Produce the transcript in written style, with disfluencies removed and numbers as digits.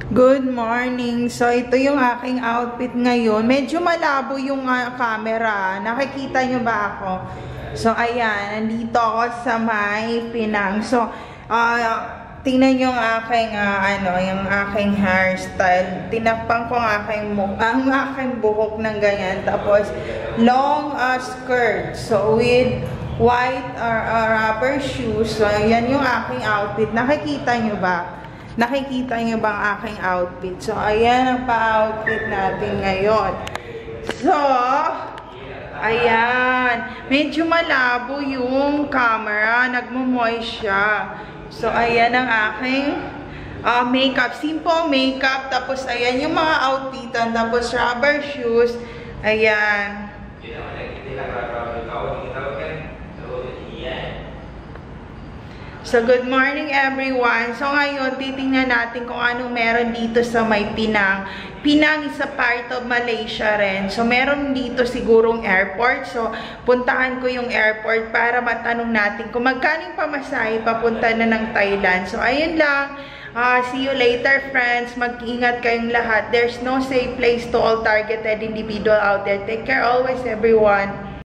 Good morning. So, ito yung aking outfit ngayon. Medyo malabo yung camera. Nakikita nyo ba ako? So, ayan. Nandito ako sa may Pinang. So, tingnan nyo yung aking, yung aking hairstyle. Tinakpan ko ang aking buhok ng ganyan. Tapos, long skirt. So, with white rubber shoes. So, yan yung aking outfit. Nakikita nyo ba? Nakikita niyo ba ang aking outfit? So, ayan ang pa-outfit natin ngayon. So, ayan. Medyo malabo yung camera. Nagmo-moist siya. So, ayan ang aking makeup. Simple makeup. Tapos, ayan yung mga outfitan. Tapos, rubber shoes. Ayan. So, good morning everyone. So, ngayon, titingnan natin kung anong meron dito sa may Pinang. Pinang is a part of Malaysia rin. So, meron dito sigurong airport. So, puntahan ko yung airport para matanong natin kung magkano yung pamasahe papunta na ng Thailand. So, ayun lang. See you later, friends. Mag-ingat kayong lahat. There's no safe place to all targeted individual out there. Take care always, everyone.